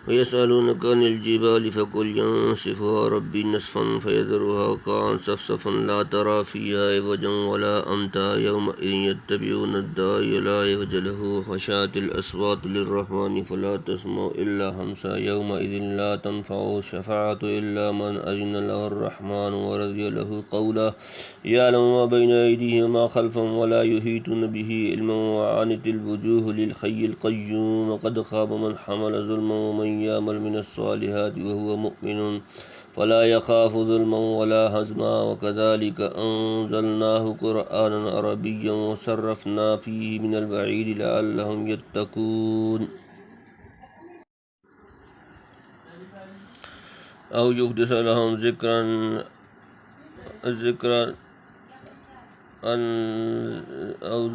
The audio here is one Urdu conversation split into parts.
ويسألونك عن الجبال فقل ينسفها ربي نسفا فيذرها قاعا صفصفا لا ترى فيها عوجا ولا أمتا يومئذ يتبعون الداعي لا عوج له خشعت الأصوات للرحمن فلا تسمع إلا همسا يومئذ لا تنفع الشفاعة إلا من أذن له الرحمن ورضي له قولا يعلم ما بين أيديهم وما خلفهم ولا يحيطون به علما وعنت الوجوه للحي القيوم وقد خاب من حمل ظلما ومن يعمل من الصالحات وهو مؤمن فلا يخاف ظلما ولا هزما وكذلك أنزلناه قرآنا عربيا وصرفنا فيه من الوعيد لعلهم يتقون أو يحدث لهم ذكرا أو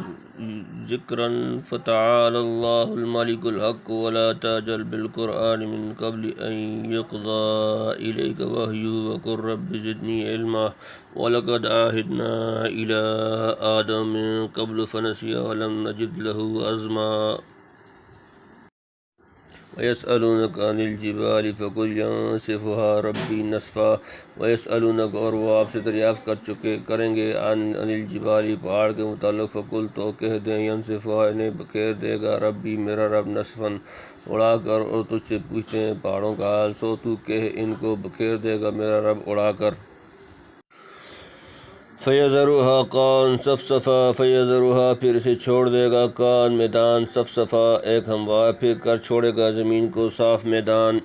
ذكرا فتعالى الله الملك الحق ولا تعجل بالقرآن من قبل أن يقضى إليك وحيه وقل رب زدني علما ولقد عهدنا إلى آدم من قبل فنسي ولم نجد له عزما ويسألونك عن الجبال فقل ينسفها ربی نسفا ويسألونك اور وہ آپ سے دریافت کریں گے عن الجبال پہاڑ کے متعلق فقل تو کہہ دیں ينسفها انہیں بکھیر دے گا ربی میرا رب نسفا اڑا کر اور تجھ سے پوچھتے ہیں پہاڑوں کا حال سو تو کہہ ان کو بکھیر دے گا میرا رب اڑا کر فَيَذَرُهَا قَاعًا صَفْصَفًا فَيَذَرُهَا پھر اسے چھوڑ دے گا قاعًا میدان صفصفا ایک ہموار پھر کر چھوڑے گا زمین کو صاف میدان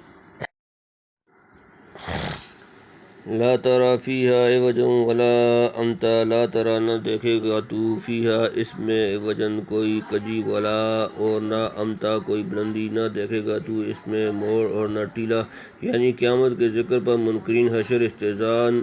لا ترى فيها عوجا ولا امتا لا ترى نہ دیکھے گا تو فیہا اس میں عوجن کوئی کجی ولا اور نہ امتا کوئی بلندی نہ دیکھے گا تو اس میں موڑ اور نہ ٹیلا یعنی قیامت کے ذکر پر منکرین حشر استہزان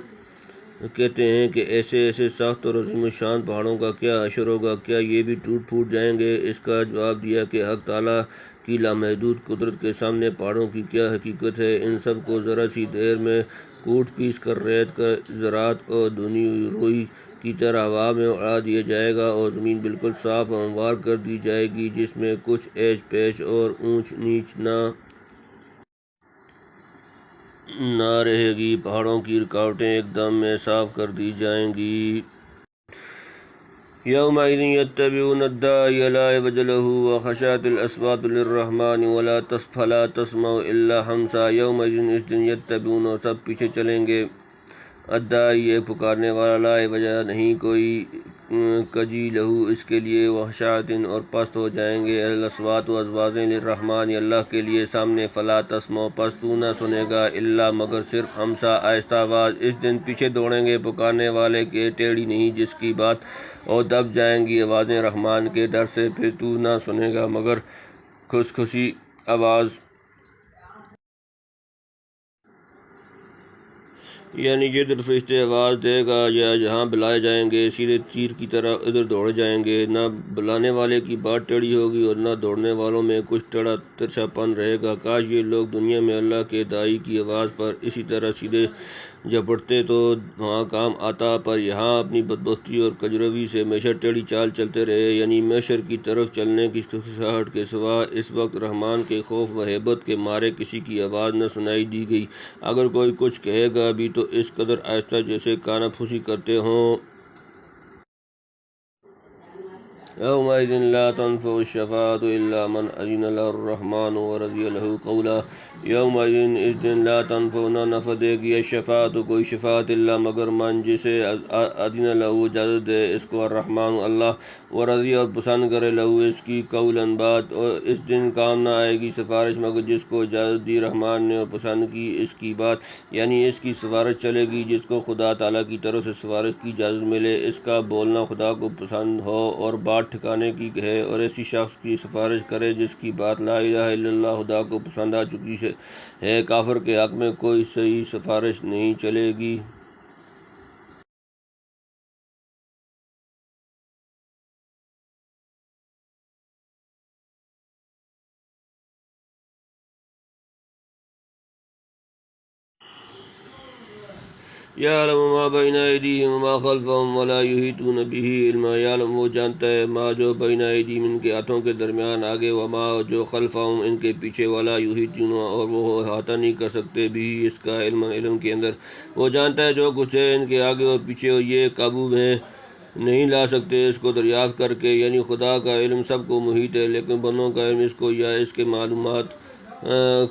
کہتے ہیں کہ ایسے سخت اور عظیم الشان پہاڑوں کا کیا حشر ہوگا کیا یہ بھی ٹوٹ پھوٹ جائیں گے اس کا جواب دیا کہ حق تعالیٰ کی لامحدود قدرت کے سامنے پہاڑوں کی کیا حقیقت ہے ان سب کو ذرا سی دیر میں کوٹ پیس کر ریت کا ذرات اور دھنی روئی کی طرح ہوا میں اڑا دیا جائے گا اور زمین بالکل صاف و ہموار کر دی جائے گی جس میں کچھ ایچ پیچ اور اونچ نیچ نہ رہے گی پہاڑوں کی رکاوٹیں ایک دم میں صاف کر دی جائیں گی یومئذ یتبعون الداعی لا عوج له وخشعت الاصوات للرحمن فلا تسمع الا همسا یومئذ اس دن یتبعون اور سب پیچھے چلیں گے الداعی ایک پکارنے والا لا عوج نہیں کوئی کجی لہو اس کے لیے وخشعت اور پست ہو جائیں گے الاصوات و آوازیں للرحمن اللہ کے لیے سامنے فلا تسمع پس تو نہ سنے گا الا مگر صرف ہمسا آہستہ آواز اس دن پیچھے دوڑیں گے پکارنے والے کے ٹیڑھی نہیں جس کی بات اور دب جائیں گی آوازیں رحمان کے ڈر سے پھر تو نہ سنے گا مگر خسخسی آواز یعنی جدھر فرشتے آواز دے گا یا جہاں بلائے جائیں گے سیدھے تیر کی طرح ادھر دوڑے جائیں گے نہ بلانے والے کی بات ٹیڑھی ہوگی اور نہ دوڑنے والوں میں کچھ ٹیڑھا ترچھا پن رہے گا کاش یہ لوگ دنیا میں اللہ کے داعی کی آواز پر اسی طرح سیدھے جھپٹتے تو وہاں کام آتا پر یہاں اپنی بدبختی اور کجروی سے ہمیشہ ٹیڑھی چال چلتے رہے یعنی محشر کی طرف چلنے کی کھسکساہٹ کے سوا اس وقت رحمان کے خوف و ہیبت کے مارے کسی کی آواز نہ سنائی دی گئی اگر کوئی کچھ کہے گا بھی تو اس قدر آہستہ جیسے کانا پھوسی کرتے ہوں یومئذ لا تنفع الشفاعة الا من اذن له الرحمن ورضی له قولا یومئذ اس دن لا تنفع نہ نفع دے گی الشفاعت کوئی شفاعت الا مگر من جسے اذن له اجازت دے اس کو الرحمن اللہ ورضی اور پسند کرے له اس کی قولا بات اور اس دن کام نہ آئے گی سفارش مگر جس کو اجازت دی رحمان نے اور پسند کی اس کی بات یعنی اس کی سفارش چلے گی جس کو خدا تعالیٰ کی طرف سے سفارش کی اجازت ملے اس کا بولنا خدا کو پسند ہو اور بات ٹھکانے کی ہے اور ایسی شخص کی سفارش کرے جس کی بات لا الہ الا اللہ خدا کو پسند آ چکی ہے کافر کے حق میں کوئی صحیح سفارش نہیں چلے گی یعلم ما بین ایدیہم وما خلفہم ولا یحیطون بہ علما، یعلم وہ جانتا ہے ما جو بین ایدیہم ان کے ہاتھوں کے درمیان آگے، وما جو خلفہم ان کے پیچھے، ولا یحیطون اور وہ احاطہ نہیں کر سکتے بھی اس کا علم کے اندر، وہ جانتا ہے جو کچھ ہے ان کے آگے اور پیچھے، اور یہ قابو میں نہیں لا سکتے اس کو دریافت کر کے، یعنی خدا کا علم سب کو محیط ہے لیکن بندوں کا علم اس کو یا اس کے معلومات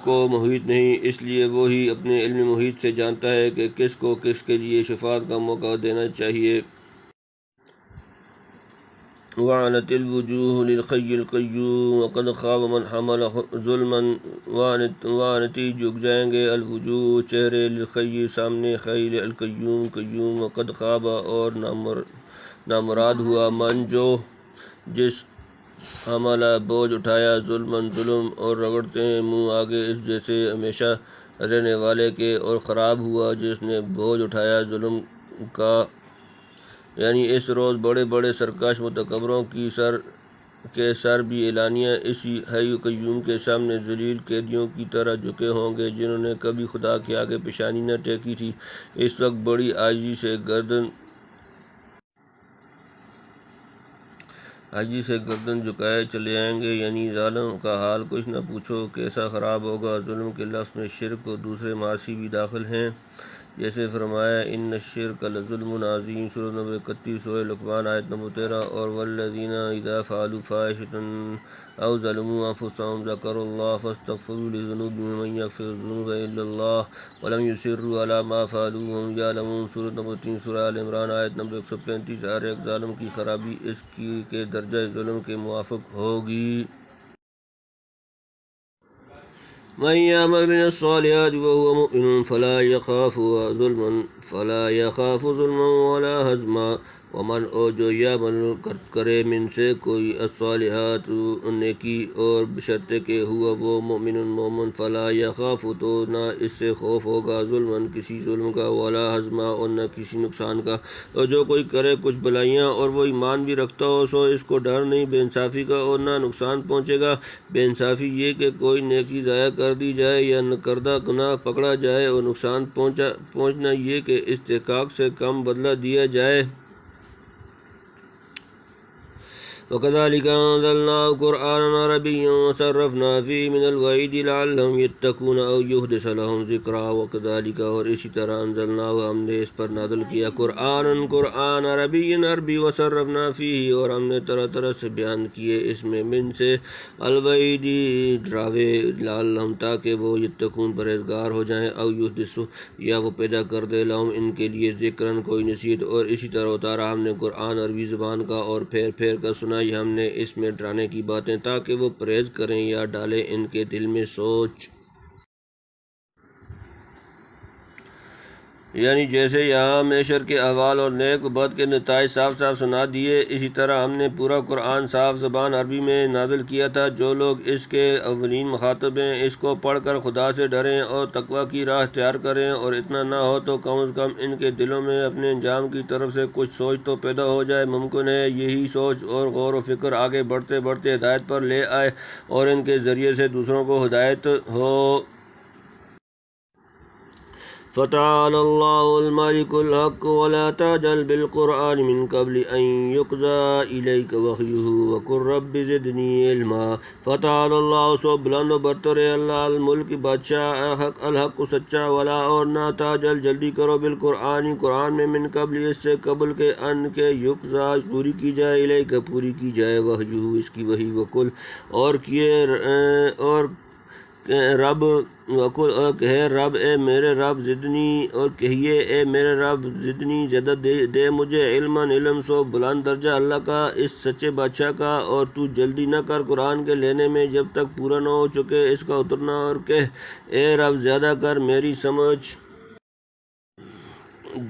کو محیط نہیں، اس لیے وہی اپنے علم محیط سے جانتا ہے کہ کس کو کس کے لیے شفاعت کا موقع دینا چاہیے۔ وعنت الوجوہ للحی القیوم وقد خاب من حمل ظلما، وعنتی جھک جائیں گے الوجوہ چہرے، للحی سامنے، حی القیوم قیوم، وقد خاب اور نامراد ہوا، من جو جس، حمل بوجھ اٹھایا، ظلم ظلم اور رگڑتے ہیں منہ آگے اس جیسے ہمیشہ رہنے والے کے، اور خراب ہوا جس نے بوجھ اٹھایا ظلم کا، یعنی اس روز بڑے بڑے سرکش متکبروں کی سر بھی اعلانیہ اسی حی قیوم کے سامنے ذلیل قیدیوں کی طرح جھکے ہوں گے جنہوں نے کبھی خدا کے آگے پیشانی نہ ٹیکی تھی، اس وقت بڑی عاجزی سے گردن جھکائے چلے آئیں گے، یعنی ظالم کا حال کچھ نہ پوچھو کیسا خراب ہوگا۔ ظلم کے لفظ میں شرک اور دوسرے معاصی بھی داخل ہیں، جیسے فرمایا ان الشرک لظلم عظیم، سورۃ نمبر 31، سورۃ لقمان آیت نمبر 13، اور والذین اذا فعلوا فاحشۃ او ظلموا انفسهم ذکروا اللہ فاستغفروا لذنوبهم ومن یغفر الذنوب الا اللہ ولم یصروا علی ما فعلوا وهم یعلمون، سورۃ نمبر 3، سورۃ آل عمران آیت نمبر 135۔ ہر ایک ظالم کی خرابی اس کے درجہ ظلم کے موافق ہوگی۔ من يعمل من الصالحات وهو مؤمن فلا يخاف ظلما ولا هضما، ومن جو یعمل کرے من سے کوئی الصالحات نیکی، اور بشرطے کہ ہوا وہ مومن فلا یخاف تو نہ اس سے خوف ہوگا، ظلما کسی ظلم کا، ولا ہضما اور نہ کسی نقصان کا، اور جو کوئی کرے کچھ بلائیاں اور وہ ایمان بھی رکھتا ہو سو اس کو ڈر نہیں بے انصافی کا اور نہ نقصان پہنچے گا۔ بے انصافی یہ کہ کوئی نیکی ضائع کر دی جائے یا کردہ گناہ پکڑا جائے، اور نقصان پہنچنا یہ کہ استحقاق سے کم بدلہ دیا جائے۔ وَكَذَلِكَ أَنزَلْنَاهُ قُرْآنًا عَرَبِيًّا وَصَرَّفْنَا فِيهِ مِنَ الْوَعِيدِ لَعَلَّهُمْ يَتَّقُونَ أَوْ يُحْدِثَ لَهُمْ ذِكْرًا وَكَذَلِكَ اور اسی طرح انزلناہ ہم نے اس پر نازل کیا، قرآن عربی عربی، وصرفنا فیہ اور ہم نے طرح طرح سے بیان کیے اس میں، من سے الوعید ڈراوے، لعلہم تاکہ وہ یتقون پرہیزگار ہو جائیں، او یحدث یا وہ پیدا کر دے لہم ان کے لیے ذکرن کوئی نصیحت، اور اسی طرح اتارا ہم نے قرآن عربی زبان کا اور پھیر پھیر کر سنائی ہم نے اس میں ڈرانے کی باتیں تاکہ وہ پرہیز کریں یا ڈالے ان کے دل میں سوچ۔ یعنی جیسے یہاں معاشر کے احوال اور نیک و بد کے نتائج صاف صاف سنا دیے، اسی طرح ہم نے پورا قرآن صاف زبان عربی میں نازل کیا تھا۔ جو لوگ اس کے اولین مخاطب ہیں اس کو پڑھ کر خدا سے ڈریں اور تقوی کی راہ اختیار کریں، اور اتنا نہ ہو تو کم از کم ان کے دلوں میں اپنے انجام کی طرف سے کچھ سوچ تو پیدا ہو جائے۔ ممکن ہے یہی سوچ اور غور و فکر آگے بڑھتے بڑھتے ہدایت پر لے آئے اور ان کے ذریعے سے دوسروں کو ہدایت ہو۔ فتعالى الله الملك الحق ولا تعجل بالقرآن من قبل أن يقضى إليك وحيه وقل رب زدني علما۔ فتعالى الله سو بلند و برتر ہے اللہ، الملک بادشاہ، الحق سچا، ولا اور نہ تعجل جلدی کرو، بالقرآن قرآن میں، من قبل اس سے قبل کے، ان کے یقضى پوری کی جائے، الیک پوری کی جائے، وحیہ اس کی وحی، وقل اور کیے اور رب، وقل اور کہے رب اے میرے رب، زدنی اور کہیے اے میرے رب، زدنی زیادہ دے مجھے، علم سو بلند درجہ اللہ کا، اس سچے بادشاہ کا، اور تو جلدی نہ کر قرآن کے لینے میں جب تک پورا نہ ہو چکے اس کا اترنا، اور کہہ اے رب زیادہ کر میری سمجھ۔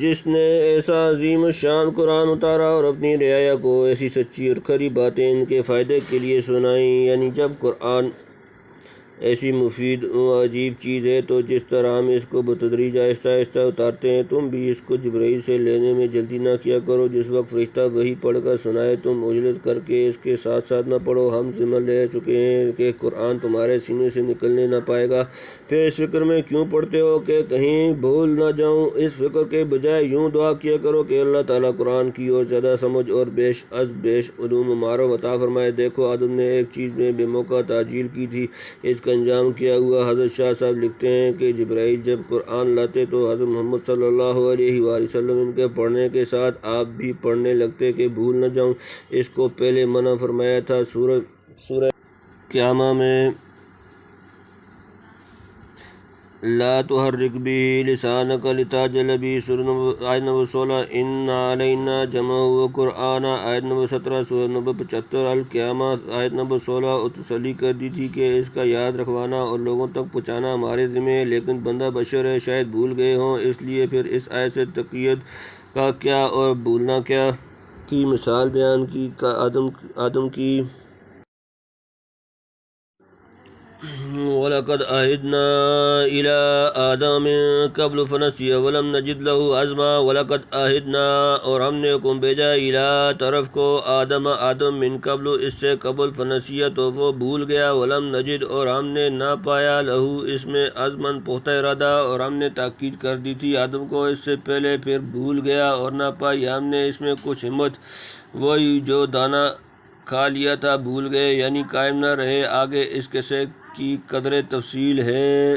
جس نے ایسا عظیم الشان قرآن اتارا اور اپنی رعایا کو ایسی سچی اور کھری باتیں ان کے فائدے کے لیے سنائیں، یعنی جب قرآن ایسی مفید و عجیب چیز ہے تو جس طرح ہم اس کو بتدریج آہستہ آہستہ اتارتے ہیں تم بھی اس کو جبرائیل سے لینے میں جلدی نہ کیا کرو۔ جس وقت فرشتہ وحی پڑھ کر سنائے تم عجلت کر کے اس کے ساتھ ساتھ نہ پڑھو۔ ہم ذمہ لے چکے ہیں کہ قرآن تمہارے سینے سے نکلنے نہ پائے گا، پھر اس فکر میں کیوں پڑھتے ہو کہ کہیں بھول نہ جاؤں۔ اس فکر کے بجائے یوں دعا کیا کرو کہ اللہ تعالیٰ قرآن کی اور زیادہ سمجھ اور بیش از بیش علوم و معارف عطا فرمائے۔ دیکھو آدم نے ایک چیز میں بے موقع تعجیل کی تھی، اس کا انجام کیا ہوا۔ حضرت شاہ صاحب لکھتے ہیں کہ جبرائیل جب قرآن لاتے تو حضرت محمد صلی اللہ علیہ وآلہ وسلم ان کے پڑھنے کے ساتھ آپ بھی پڑھنے لگتے کہ بھول نہ جاؤں۔ اس کو پہلے منع فرمایا تھا سورہ قیامہ میں، لا تحرک به لسانک لتعجل به، آیت نمبر 16، ان علینا جمعہ و قرآن، آیت نمبر 17، سورہ نمبر 75 القیامہ، آیت نمبر 16۔ اور تسلی کر دی تھی کہ اس کا یاد رکھوانا اور لوگوں تک پہنچانا ہمارے ذمہ ہے، لیکن بندہ بشر ہے، شاید بھول گئے ہوں، اس لیے پھر اس آیت سے تقیید کا کیا اور بھولنا کیا کی مثال بیان کی۔ آدم کی وَلَقَدْ عَهِدْنَا إِلَىٰ آدَمَ مِن قَبْلُ فَنَسِيَ وَلَمْ نَجِدْ لَهُ عَزْمًا۔ وَلَقَدْ عَهِدْنَا، اور ہم نے حکم بھیجا، إِلَىٰ طرف کو، آدم من قبل، اس سے قبل، فنسیہ تو وہ بھول گیا، ولم نجد، اور ہم نے نہ پایا، لہو اس میں، عزمًا پختہ ارادہ، اور ہم نے تاکید کر دی تھی آدم کو اس سے پہلے، پھر بھول گیا اور نہ پائی ہم نے اس میں کچھ ہمت، وہی جو دانہ کھا لیا تھا، بھول گئے یعنی قائم نہ رہے۔ آگے اس قصے کی قدر تفصیل ہے۔